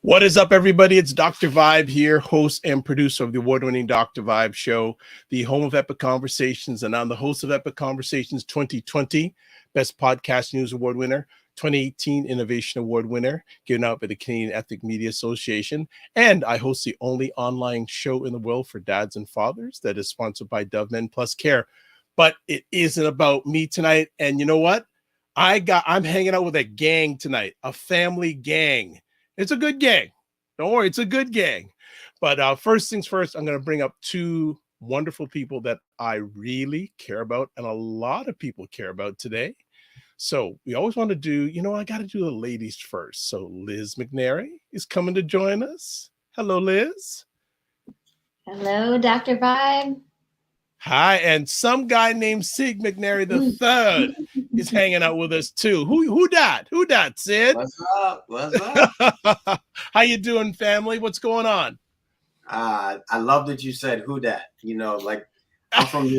What is up, everybody? It's Dr. Vibe here, host and producer of the award-winning Dr. Vibe Show, the home of Epic Conversations, and I'm the host of Epic Conversations 2020, Best Podcast News Award winner, 2018 Innovation Award winner, given out by the Canadian Ethnic Media Association, and I host the only online show in the world for dads and fathers that is sponsored by Dove Men Plus Care. But it isn't about me tonight, and you know what? I'm hanging out with a gang tonight, a family gang. It's a good gang. Don't worry, it's a good gang. But first things first, I'm going to bring up two wonderful people that I really care about and a lot of people care about today. So we always want to do, I got to do the ladies first. So Liz McNary is coming to join us. Hello, Liz. Hello, Dr. Vibe. Hi, and some guy named Sig McNary the third is hanging out with us too. Who dat? Who dat, Sid? What's up? What's up? How you doing, family? What's going on? I love that you said who dat. Like I'm from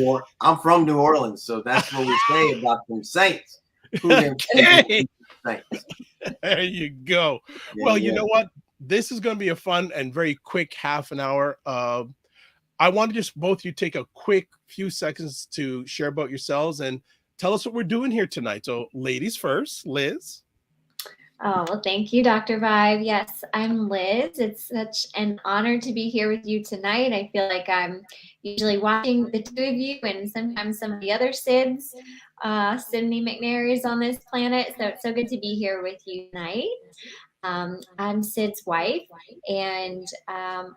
New Orleans, so that's what we say about them Saints. Who them Okay. Saints. There you go. Yeah, Well, you know what? This is going to be a fun and very quick half an hour. I want to just both of you take a quick few seconds to share about yourselves and tell us what we're doing here tonight. So ladies first, Liz. Oh, well, thank you, Dr. Vibe. Yes, I'm Liz. It's such an honor to be here with you tonight. I feel like I'm usually watching the two of you and sometimes some of the other Sids, Sydney McNary's on this planet. So it's so good to be here with you tonight. I'm Sid's wife, and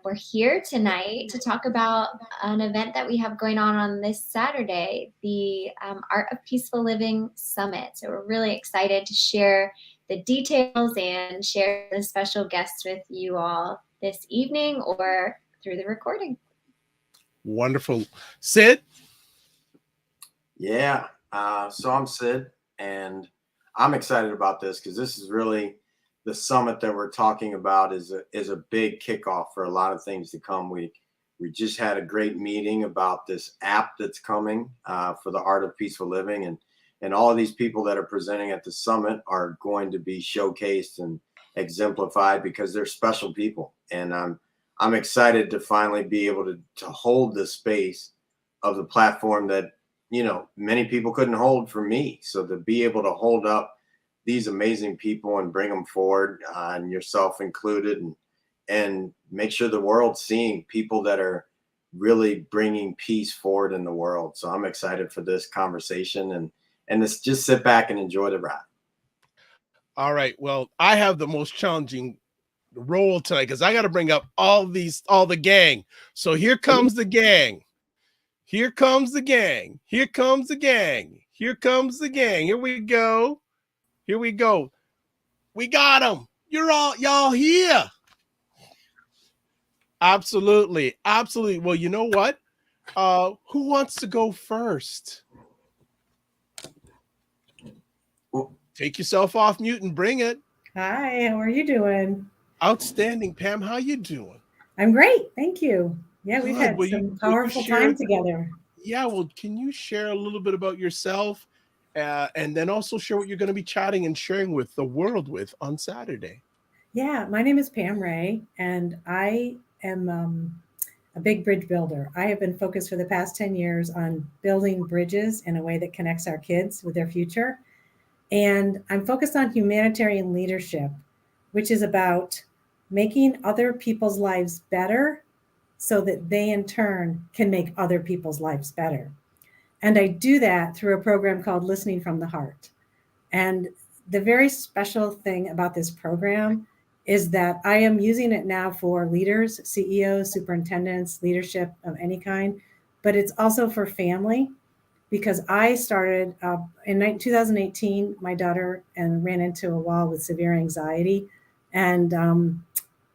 we're here tonight to talk about an event that we have going on this Saturday, the Art of Peaceful Living Summit. So we're really excited to share the details and share the special guests with you all this evening or through the recording. Wonderful. Sid? Yeah. So I'm Sid, and I'm excited about this because this is really the summit that we're talking about is a big kickoff for a lot of things to come. We just had a great meeting about this app that's coming for the Art of Peaceful Living, and all of these people that are presenting at the summit are going to be showcased and exemplified because they're special people. And I'm excited to finally be able to hold the space of the platform that many people couldn't hold for me. So to be able to hold up these amazing people and bring them forward, and yourself included, and make sure the world's seeing people that are really bringing peace forward in the world. So I'm excited for this conversation and let's just sit back and enjoy the ride. All right. Well, I have the most challenging role tonight because I got to bring up all the gang. So here comes the gang. Here comes the gang. Here comes the gang. Here comes the gang. Here we go. Here we go. We got them. Y'all here. Absolutely. Absolutely. Well, you know what? Who wants to go first? Take yourself off mute and bring it. Hi, how are you doing? Outstanding, Pam. How you doing? I'm great. Thank you. Yeah, we've had Will some powerful time together. Yeah, well, can you share a little bit about yourself? And then also share what you're going to be chatting and sharing with the world with on Saturday. Yeah, my name is Pam Ray, and I am a big bridge builder. I have been focused for the past 10 years on building bridges in a way that connects our kids with their future. And I'm focused on humanitarian leadership, which is about making other people's lives better so that they in turn can make other people's lives better. And I do that through a program called Listening from the Heart. And the very special thing about this program is that I am using it now for leaders, CEOs, superintendents, leadership of any kind, but it's also for family because I started in 2018, my daughter ran into a wall with severe anxiety. And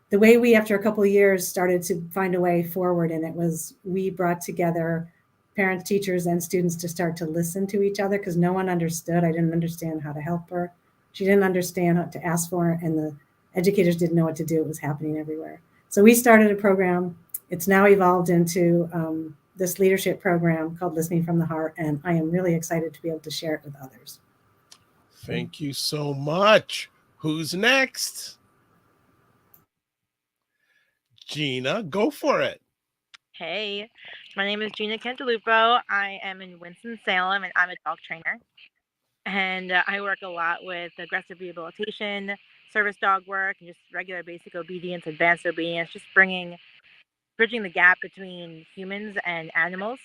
the way we, after a couple of years, started to find a way forward, and it was we brought together parents, teachers, and students to start to listen to each other because no one understood. I didn't understand how to help her. She didn't understand how to ask for it, and the educators didn't know what to do. It was happening everywhere. So we started a program. It's now evolved into this leadership program called Listening from the Heart, and I am really excited to be able to share it with others. Thank you so much. Who's next? Gina, go for it. Hey, my name is Gina Cantalupo. I am in Winston-Salem and I'm a dog trainer. And I work a lot with aggressive rehabilitation, service dog work, and just regular basic obedience, advanced obedience, just bridging the gap between humans and animals.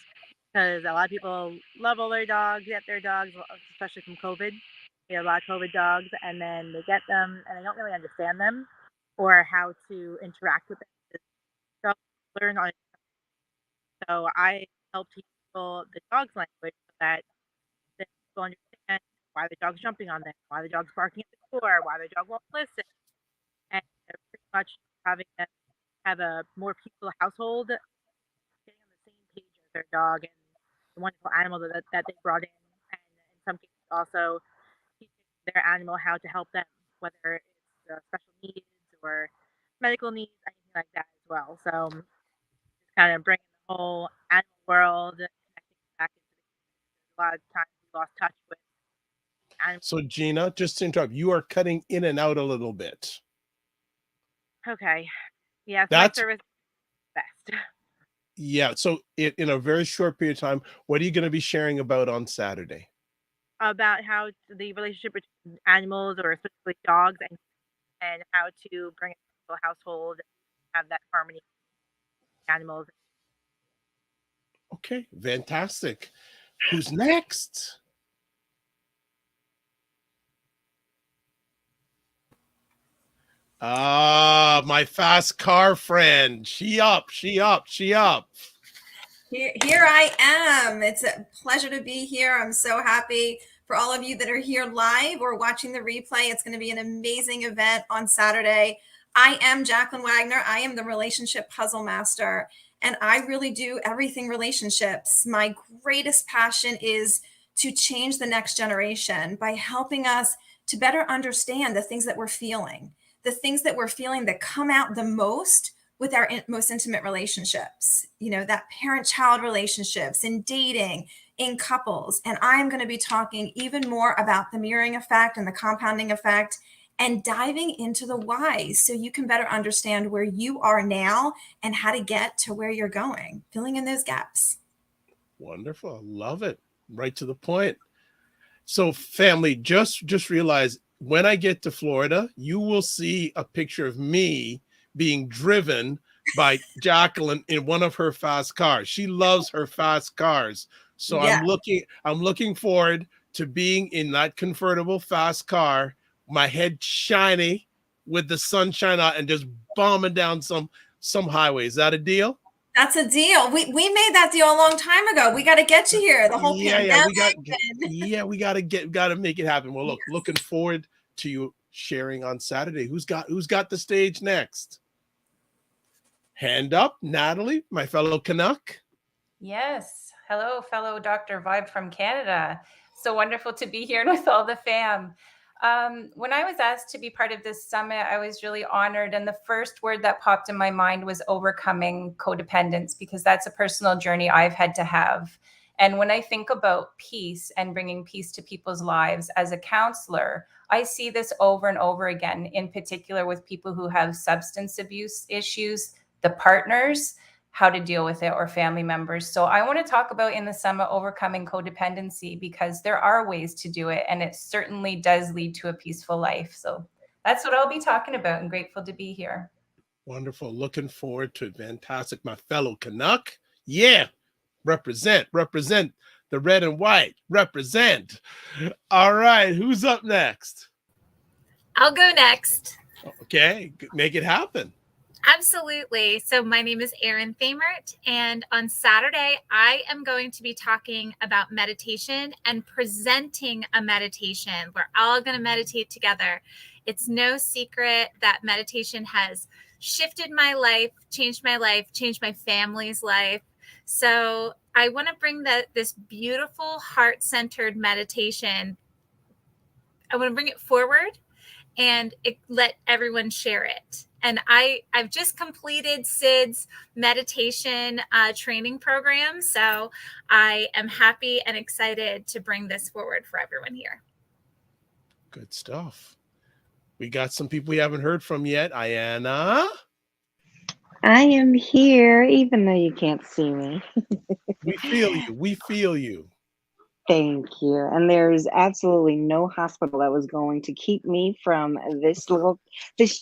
Because a lot of people love all their dogs, get their dogs, especially from COVID. You know, a lot of COVID dogs, and then they get them and they don't really understand them or how to interact with them. Dogs learn on. So I help teach people the dog's language so that then people understand why the dog's jumping on them, why the dog's barking at the door, why the dog won't listen, and pretty much having them have a more peaceful household, getting on the same page as their dog and the wonderful animal that they brought in, and in some cases also teaching their animal how to help them, whether it's special needs or medical needs, anything like that as well. So just kind of bringing the whole animal world, connecting back into a lot of times we lost touch with animals. So, Gina, just to interrupt, you are cutting in and out a little bit. Okay. Yes, my That's service is best. yeah. So, in a very short period of time, what are you going to be sharing about on Saturday? About how the relationship between animals or specifically dogs and how to bring it to a household and have that harmony with animals. Okay, fantastic. Who's next? Ah, my fast car friend. She up. Here I am. It's a pleasure to be here. I'm so happy for all of you that are here live or watching the replay. It's going to be an amazing event on Saturday. I am Jacqueline Wagner. I am the relationship puzzle master, and I really do everything relationships. My greatest passion is to change the next generation by helping us to better understand the things that we're feeling, that come out the most with our most intimate relationships, that parent-child relationships, in dating, in couples. And I am going to be talking even more about the mirroring effect and the compounding effect and diving into the whys so you can better understand where you are now and how to get to where you're going, filling in those gaps. Wonderful. Love it. Right to the point. So, family, just realize when I get to Florida, you will see a picture of me being driven by Jacqueline in one of her fast cars. She loves her fast cars. So Yeah. I'm looking forward to being in that convertible fast car, my head shiny with the sunshine out and just bombing down some highway. Is that a deal? That's a deal. We made that deal a long time ago. We got to get you here. The whole pandemic. We got to make it happen. Well, look, looking forward to you sharing on Saturday. Who's got the stage next? Hand up, Natalie, my fellow Canuck. Yes. Hello, fellow Dr. Vibe from Canada. So wonderful to be here with all the fam. When I was asked to be part of this summit, I was really honored. And the first word that popped in my mind was overcoming codependence, because that's a personal journey I've had to have. And when I think about peace and bringing peace to people's lives as a counselor, I see this over and over again, in particular with people who have substance abuse issues, the partners, how to deal with it, or family members. So I want to talk about in the summit overcoming codependency, because there are ways to do it, and it certainly does lead to a peaceful life. So that's what I'll be talking about, and grateful to be here. Wonderful. Looking forward to it. Fantastic. My fellow Canuck. Yeah. Represent the red and white. Represent. All right. Who's up next? I'll go next. Okay. Make it happen. Absolutely. So my name is Erin Thamert, and on Saturday, I am going to be talking about meditation and presenting a meditation. We're all going to meditate together. It's no secret that meditation has shifted my life, changed my family's life. So I want to bring this beautiful heart-centered meditation. I want to bring it forward and let everyone share it. And I've just completed Sid's meditation training program. So I am happy and excited to bring this forward for everyone here. Good stuff. We got some people we haven't heard from yet. Ayanna. I am here, even though you can't see me. We feel you. We feel you. Thank you. And there's absolutely no hospital that was going to keep me from this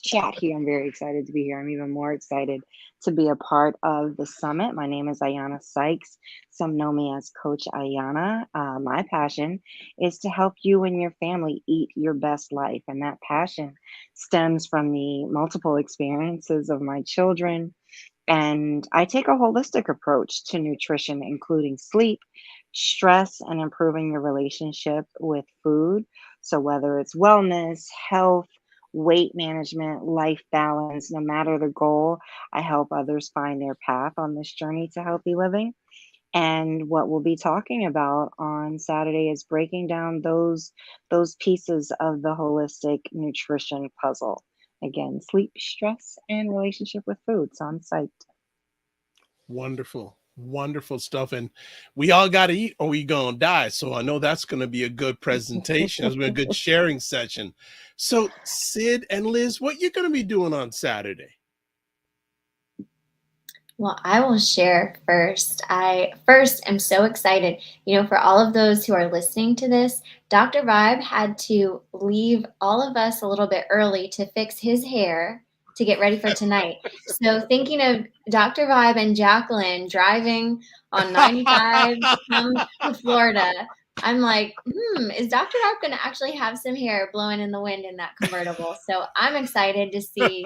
chat here. I'm very excited to be here. I'm even more excited to be a part of the summit. My name is Ayanna Sykes. Some know me as Coach Ayanna. My passion is to help you and your family eat your best life. And that passion stems from the multiple experiences of my children. And I take a holistic approach to nutrition, including sleep, stress, and improving your relationship with food. So, whether it's wellness, health, weight management, life balance, no matter the goal, I help others find their path on this journey to healthy living. And what we'll be talking about on Saturday is breaking down those pieces of the holistic nutrition puzzle. Again, sleep, stress, and relationship with food. So I'm psyched. Wonderful. Wonderful stuff. And we all got to eat or we going to die. So I know that's going to be a good presentation. It's been a good sharing session. So Sid and Liz, what you going to be doing on Saturday? Well, I will share first. I first am so excited. For all of those who are listening to this, Dr. Vibe had to leave all of us a little bit early to fix his hair to get ready for tonight. So thinking of Dr. Vibe and Jacqueline driving on 95 to come to Florida, I'm like, is Dr. Vibe going to actually have some hair blowing in the wind in that convertible? So I'm excited to see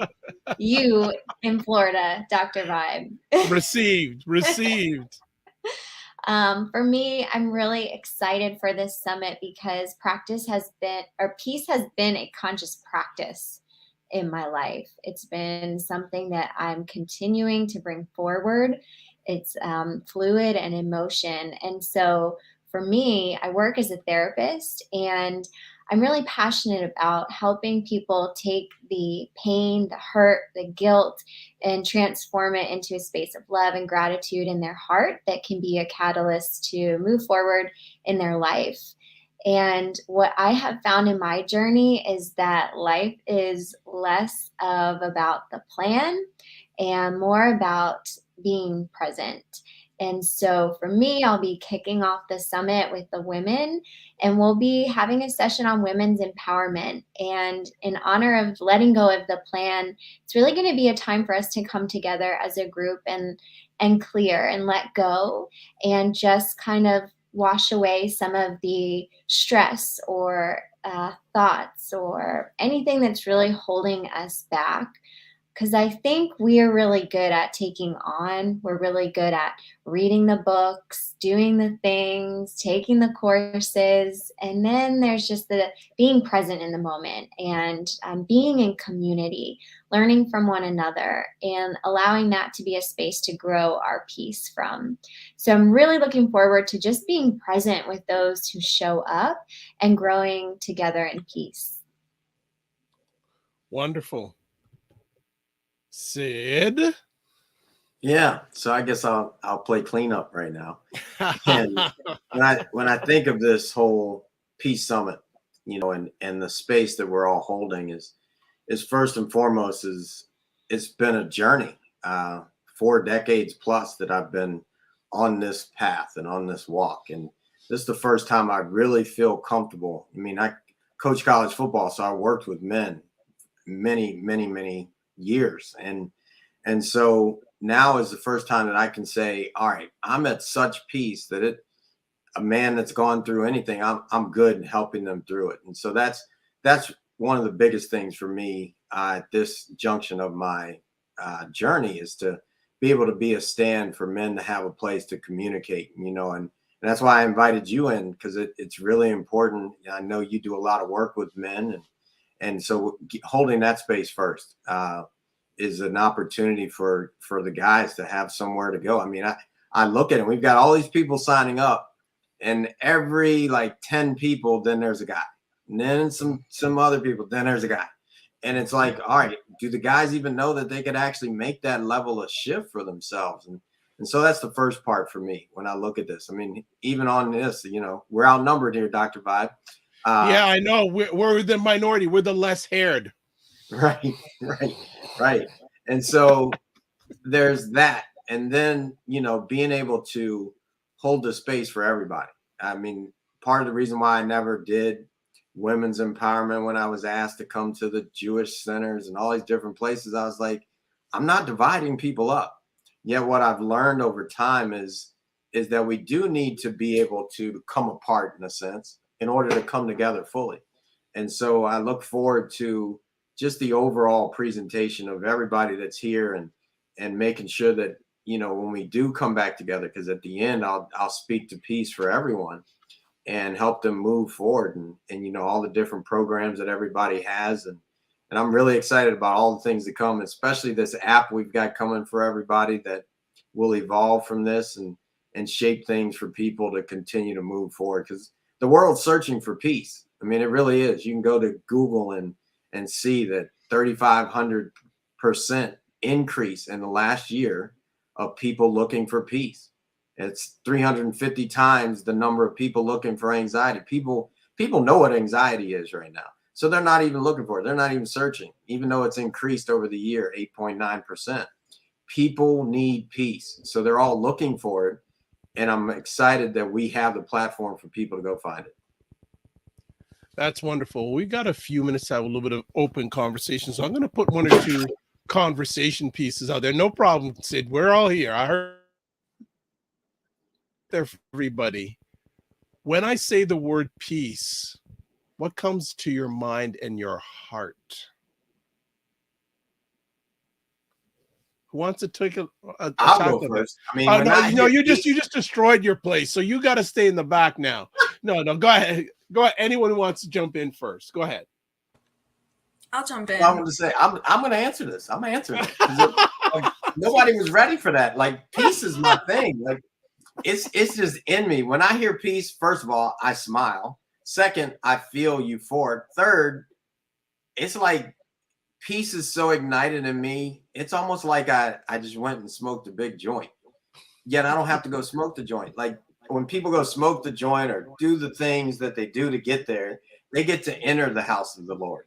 you in Florida, Dr. Vibe. Received. For me, I'm really excited for this summit because peace has been a conscious practice in my life. It's been something that I'm continuing to bring forward. It's fluid and emotion. And so for me, I work as a therapist, and I'm really passionate about helping people take the pain, the hurt, the guilt, and transform it into a space of love and gratitude in their heart that can be a catalyst to move forward in their life. And what I have found in my journey is that life is less of about the plan and more about being present. And so for me, I'll be kicking off the summit with the women, and we'll be having a session on women's empowerment. And in honor of letting go of the plan, it's really going to be a time for us to come together as a group and clear and let go and just kind of wash away some of the stress or thoughts or anything that's really holding us back. Because I think we are really good at taking on. We're really good at reading the books, doing the things, taking the courses. And then there's just the being present in the moment and being in community, learning from one another, and allowing that to be a space to grow our peace from. So I'm really looking forward to just being present with those who show up and growing together in peace. Wonderful. Sid? Yeah, so I guess I'll play cleanup right now. And when I think of this whole Peace Summit, and the space that we're all holding is first and foremost it's been a journey, 4 decades plus that I've been on this path and on this walk, and this is the first time I really feel comfortable. I mean, I coach college football, so I worked with men many years, and so now is the first time that I can say, all right, I'm at such peace that a man that's gone through anything, I'm good in helping them through it. And so that's one of the biggest things for me at this junction of my journey, is to be able to be a stand for men to have a place to communicate, and that's why I invited you in, because it's really important. I know you do a lot of work with men, and so holding that space first is an opportunity for the guys to have somewhere to go. I mean, I look at it, we've got all these people signing up, and every 10 people, then there's a guy, and then some other people, then there's a guy. And it's like, all right, do the guys even know that they could actually make that level of shift for themselves? And so that's the first part for me when I look at this. I mean, even on this, we're outnumbered here, Dr. Vibe. Yeah, I know. We're the minority. We're the less haired. Right. And so there's that. And then, you know, being able to hold the space for everybody. I mean, part of the reason why I never did women's empowerment when I was asked to come to the Jewish centers and all these different places, I was like, I'm not dividing people up. Yet what I've learned over time is that we do need to be able to come apart in a sense in order to come together fully. And so I look forward to just the overall presentation of everybody that's here, and making sure that, you know, when we do come back together, because at the end I'll speak to peace for everyone and help them move forward, and you know, all the different programs that everybody has, and I'm really excited about all the things to come, especially this app we've got coming for everybody that will evolve from this and shape things for people to continue to move forward, because the world's searching for peace. I mean, it really is. You can go to Google and see that 3,500% increase in the last year of people looking for peace. It's 350 times the number of people looking for anxiety. People know what anxiety is right now. So they're not even looking for it. They're not even searching, even though it's increased over the year, 8.9%. People need peace. So they're all looking for it. And I'm excited that we have the platform for people to go find it. That's wonderful. We got a few minutes to have a little bit of open conversation. So I'm going to put one or two conversation pieces out there. No problem, Sid. We're all here. I heard there for everybody. When I say the word peace, what comes to your mind and your heart? Who wants to take a I'll go first. I mean, no, you just destroyed your place, so you got to stay in the back now. No, go ahead. Go ahead. Anyone who wants to jump in first, go ahead. I'll jump in. I want to say I'm going to answer this. I'm answering it. Like, nobody was ready for that. Like, peace is my thing. Like, it's just in me. When I hear peace, first of all, I smile. Second, I feel euphoric. Third, it's like peace is so ignited in me. It's almost like I just went and smoked a big joint. Yet I don't have to go smoke the joint. Like, when people go smoke the joint or do the things that they do to get there, they get to enter the house of the Lord.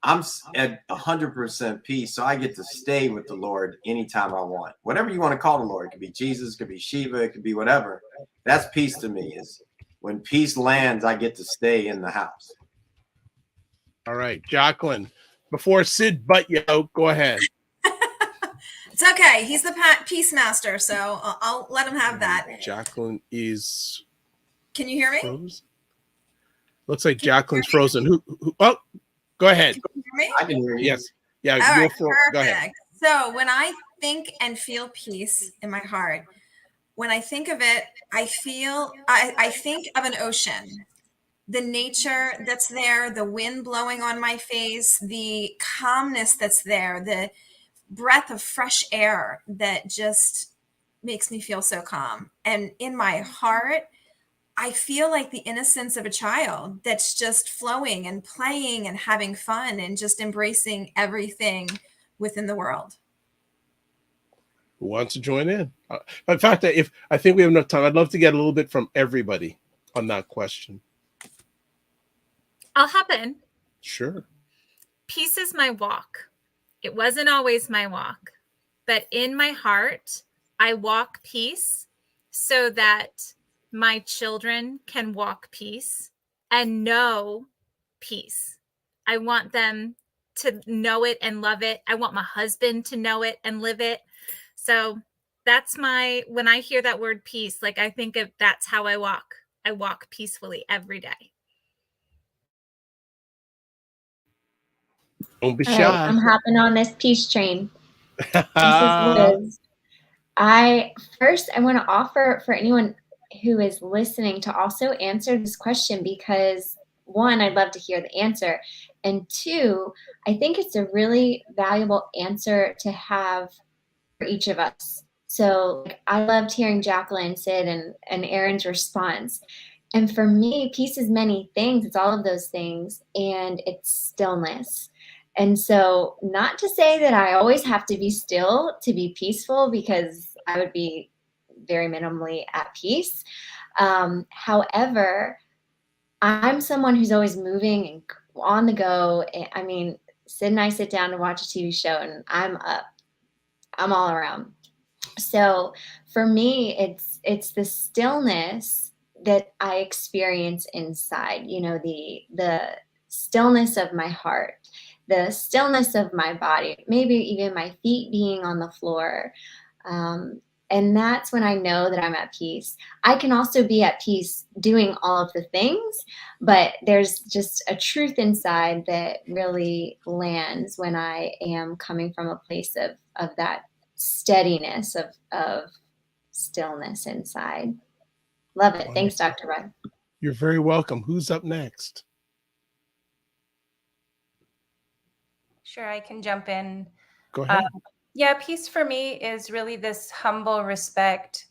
I'm at 100% peace, so I get to stay with the Lord anytime I want. Whatever you want to call the Lord, it could be Jesus, it could be Shiva, it could be whatever. That's peace to me. Is when peace lands, I get to stay in the house. All right, Jacqueline. Before Sid butt you out, go ahead. It's okay. He's the peace master, so I'll let him have that. Jacqueline is. Can you hear me? Frozen? Looks like Jacqueline's frozen. Who? Oh, go ahead. Can you hear me? I can hear you. Yes. Yeah. All right, go ahead. So when I think and feel peace in my heart, when I think of it, I think of an ocean. The nature that's there, the wind blowing on my face, the calmness that's there, the breath of fresh air that just makes me feel so calm. And in my heart, I feel like the innocence of a child that's just flowing and playing and having fun and just embracing everything within the world. Who wants to join in? In fact, if I think we have enough time, I'd love to get a little bit from everybody on that question. I'll hop in. Sure. Peace is my walk. It wasn't always my walk, but in my heart, I walk peace so that my children can walk peace and know peace. I want them to know it and love it. I want my husband to know it and live it. So that's when I hear that word peace, like I think of that's how I walk. I walk peacefully every day. Don't be All shy. right, I'm hopping on this peace train. This is Liz. I want to offer for anyone who is listening to also answer this question, because one, I'd love to hear the answer. And two, I think it's a really valuable answer to have for each of us. So I loved hearing Jacqueline, Sid, and Aaron's response. And for me, peace is many things. It's all of those things. And it's stillness. And so not to say that I always have to be still to be peaceful, because I would be very minimally at peace. However, I'm someone who's always moving and on the go. I mean, Sid and I sit down to watch a TV show and I'm up. I'm all around. So for me, it's the stillness that I experience inside, the stillness of my heart, the stillness of my body, maybe even my feet being on the floor. And that's when I know that I'm at peace. I can also be at peace doing all of the things, but there's just a truth inside that really lands when I am coming from a place of that steadiness, of stillness inside. Love it. Thanks, Wonderful. Dr. Rod. You're very welcome. Who's up next? Sure, I can jump in. Go ahead. Yeah, peace for me is really this humble respect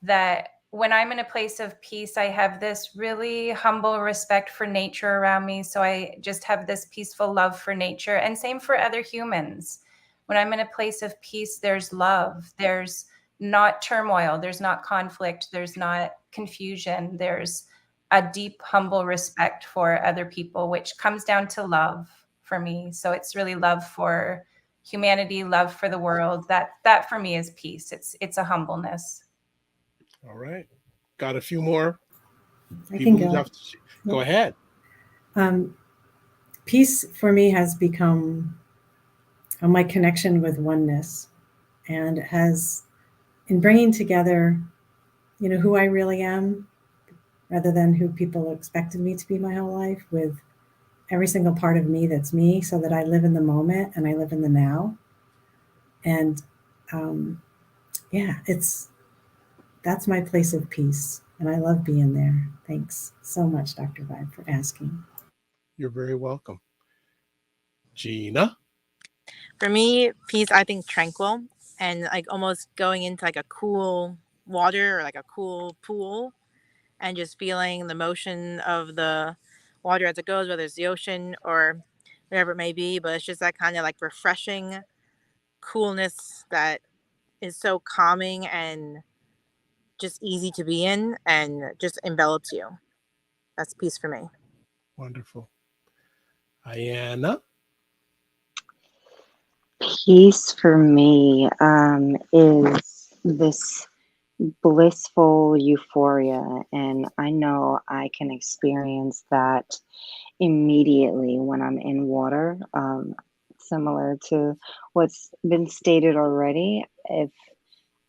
that when I'm in a place of peace, I have this really humble respect for nature around me. So I just have this peaceful love for nature, and same for other humans. When I'm in a place of peace, there's love. There's not turmoil. There's not conflict. There's not confusion. There's a deep, humble respect for other people, which comes down to love for me. So it's really love for humanity, love for the world. That for me is peace. It's a humbleness. All right. Got a few more I people can who'd go. have to go ahead. Peace for me has become my connection with oneness, and has, in bringing together, who I really am, rather than who people expected me to be my whole life, with every single part of me that's me, so that I live in the moment and I live in the now. And yeah, that's my place of peace, and I love being there. Thanks so much, Dr. Vibe, for asking. You're very welcome. Gina? For me, peace, I think tranquil, and like almost going into like a cool water or like a cool pool, and just feeling the motion of the water as it goes, whether it's the ocean or whatever it may be. But it's just that kind of like refreshing coolness that is so calming and just easy to be in and just envelops you. That's peace for me. Wonderful. Ayanna? Peace for me is this blissful euphoria, and I know I can experience that immediately when I'm in water. Similar to what's been stated already, if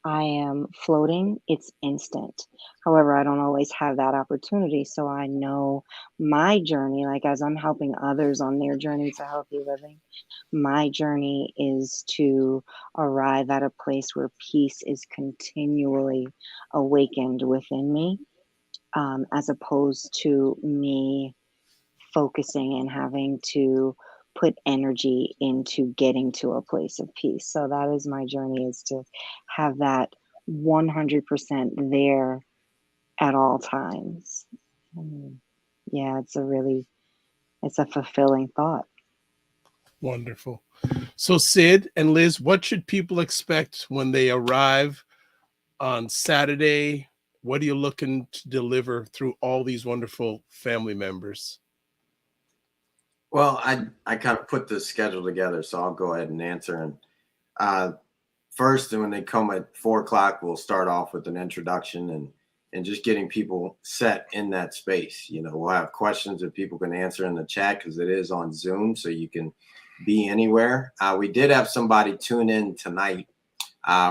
I am floating, it's instant. However, I don't always have that opportunity. So I know my journey, like as I'm helping others on their journey to healthy living, my journey is to arrive at a place where peace is continually awakened within me, as opposed to me focusing and having to put energy into getting to a place of peace. So that is my journey, is to have that 100% there at all times. Yeah, it's a fulfilling thought. Wonderful. So Sid and Liz, what should people expect when they arrive on Saturday? What are you looking to deliver through all these wonderful family members? Well, I kind of put this schedule together, so I'll go ahead and answer. And first, when they come at 4:00, we'll start off with an introduction and just getting people set in that space. We'll have questions that people can answer in the chat, because it is on Zoom, so you can be anywhere. We did have somebody tune in tonight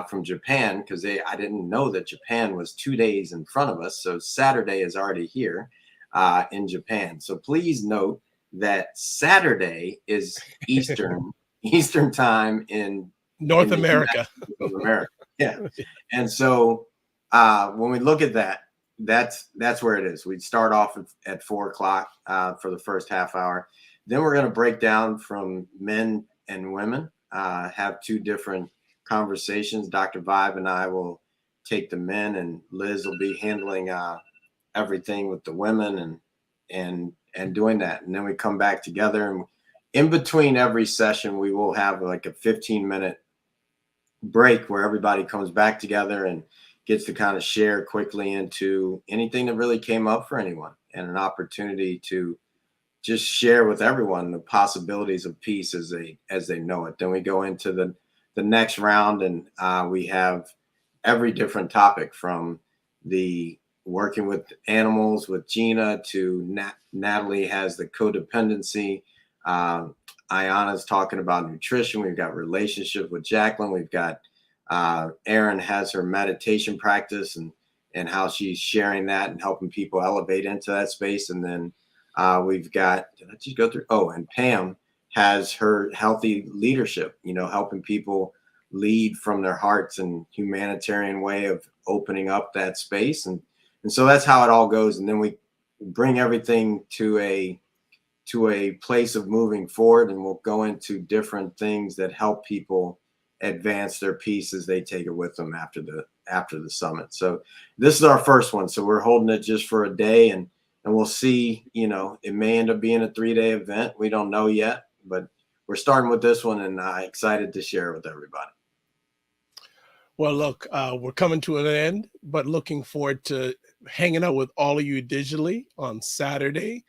from Japan, because I didn't know that Japan was 2 days in front of us. So Saturday is already here in Japan. So please note that Saturday is Eastern time in North America. North America. Yeah. And so when we look at that, that's where it is. We'd start off at 4:00 for the first half hour. Then we're going to break down from men and women, have two different conversations. Dr. Vibe and I will take the men, and Liz will be handling everything with the women and doing that. And then we come back together, and in between every session, we will have like a 15-minute break where everybody comes back together and gets to kind of share quickly into anything that really came up for anyone, and an opportunity to just share with everyone the possibilities of peace as they know it. Then we go into the the next round, and we have every different topic from the working with animals with Gina to Natalie has the codependency. Ayanna's talking about nutrition. We've got relationship with Jacqueline. We've got Erin has her meditation practice and how she's sharing that and helping people elevate into that space. And then we've got, did I just go through? Oh, and Pam has her healthy leadership, helping people lead from their hearts and humanitarian way of opening up that space. And so that's how it all goes. And then we bring everything to a place of moving forward, and we'll go into different things that help people advance their peace as they take it with them after the summit. So this is our first one. So we're holding it just for a day, and we'll see, it may end up being a 3-day event. We don't know yet, but we're starting with this one, and excited to share it with everybody. Well, look, we're coming to an end, but looking forward to hanging out with all of you digitally on Saturday.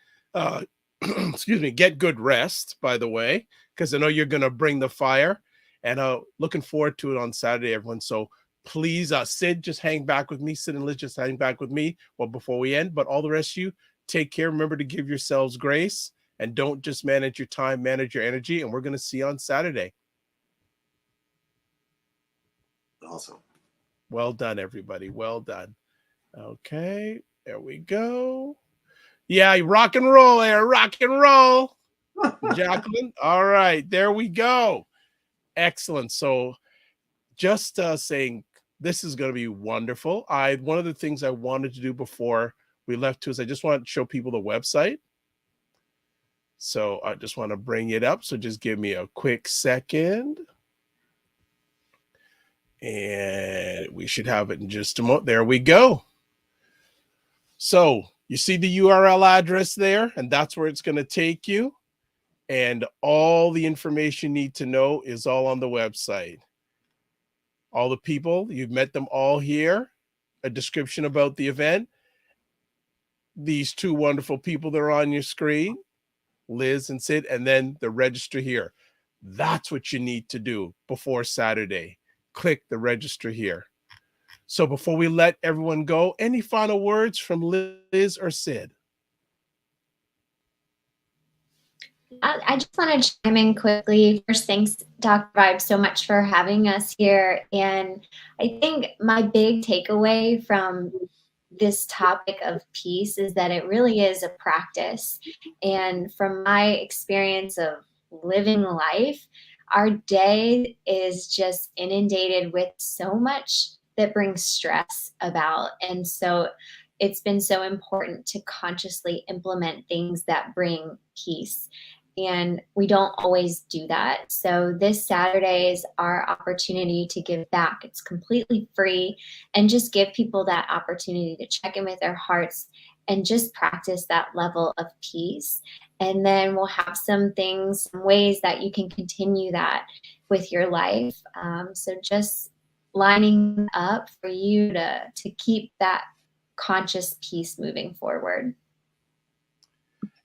Excuse me, get good rest, by the way, because I know you're going to bring the fire, and looking forward to it on Saturday, everyone. So please, Sid, just hang back with me. Sid and Liz, just hang back with me before we end. But all the rest of you, take care. Remember to give yourselves grace, and don't just manage your time, manage your energy. And we're going to see you on Saturday. Awesome. Well done, everybody. Well done. Okay, there we go. Yeah, rock and roll there. Rock and roll. Jacqueline. All right, there we go. Excellent. So just saying this is going to be wonderful. One of the things I wanted to do before we left too is I just want to show people the website. So I just want to bring it up. So just give me a quick second. And we should have it in just a moment. There we go. So you see the URL address there, and that's where it's going to take you. And all the information you need to know is all on the website. All the people, you've met them all here. A description about the event. These two wonderful people that are on your screen, Liz and Sid, and then the register here. That's what you need to do before Saturday. Click the register here. So before we let everyone go, any final words from Liz or Sid? I just want to chime in quickly. First, thanks, Dr. Vibe, so much for having us here. And I think my big takeaway from this topic of peace is that it really is a practice. And from my experience of living life, our day is just inundated with so much that brings stress about. And so it's been so important to consciously implement things that bring peace. And we don't always do that. So this Saturday is our opportunity to give back. It's completely free, and just give people that opportunity to check in with their hearts and just practice that level of peace. And then we'll have some things, some ways that you can continue that with your life. So just lining up for you to keep that conscious peace moving forward.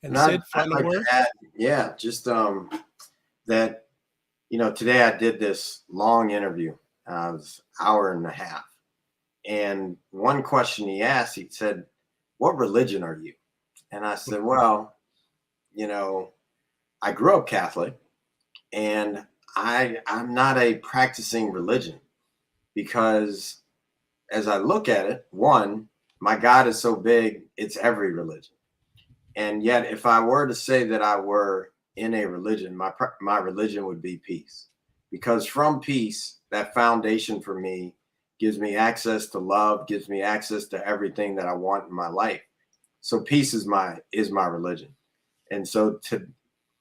And Sid, final I'd like word? to add, just that, today I did this long interview. It was an hour and a half. And one question he asked, he said, "What religion are you?" And I said, well, I grew up Catholic, and I'm not a practicing religion, because as I look at it, one, my God is so big, it's every religion. And yet, if I were to say that I were in a religion, my religion would be peace. Because from peace, that foundation for me gives me access to love, gives me access to everything that I want in my life. So peace is my religion. And so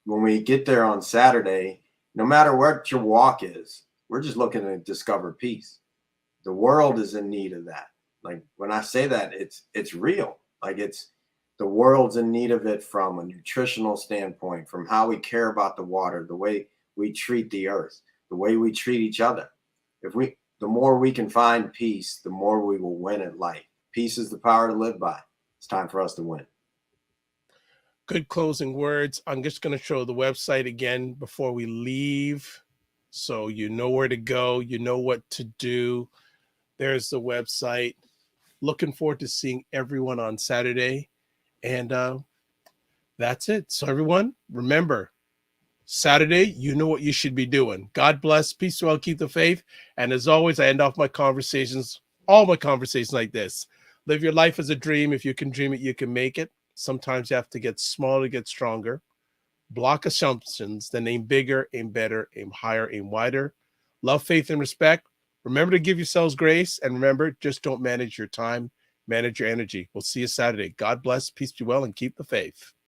when we get there on Saturday, no matter what your walk is, we're just looking to discover peace. The world is in need of that. Like when I say that, it's real. Like the world's in need of it from a nutritional standpoint, from how we care about the water, the way we treat the earth, the way we treat each other. The more we can find peace, the more we will win at life. Peace is the power to live by. It's time for us to win. Good closing words. I'm just going to show the website again before we leave So you know where to go. You know what to do. There's the website. Looking forward to seeing everyone on Saturday. And that's it. So everyone, remember, Saturday, you know what you should be doing. God bless. Peace, well, keep the faith. And as always, I end off my conversations, all my conversations like this. Live your life as a dream. If you can dream it, you can make it. Sometimes you have to get smaller to get stronger. Block assumptions, then aim bigger, aim better, aim higher, aim wider. Love, faith, and respect. Remember to give yourselves grace. And remember, just don't manage your time, manage your energy. We'll see you Saturday. God bless. Peace be well, and keep the faith.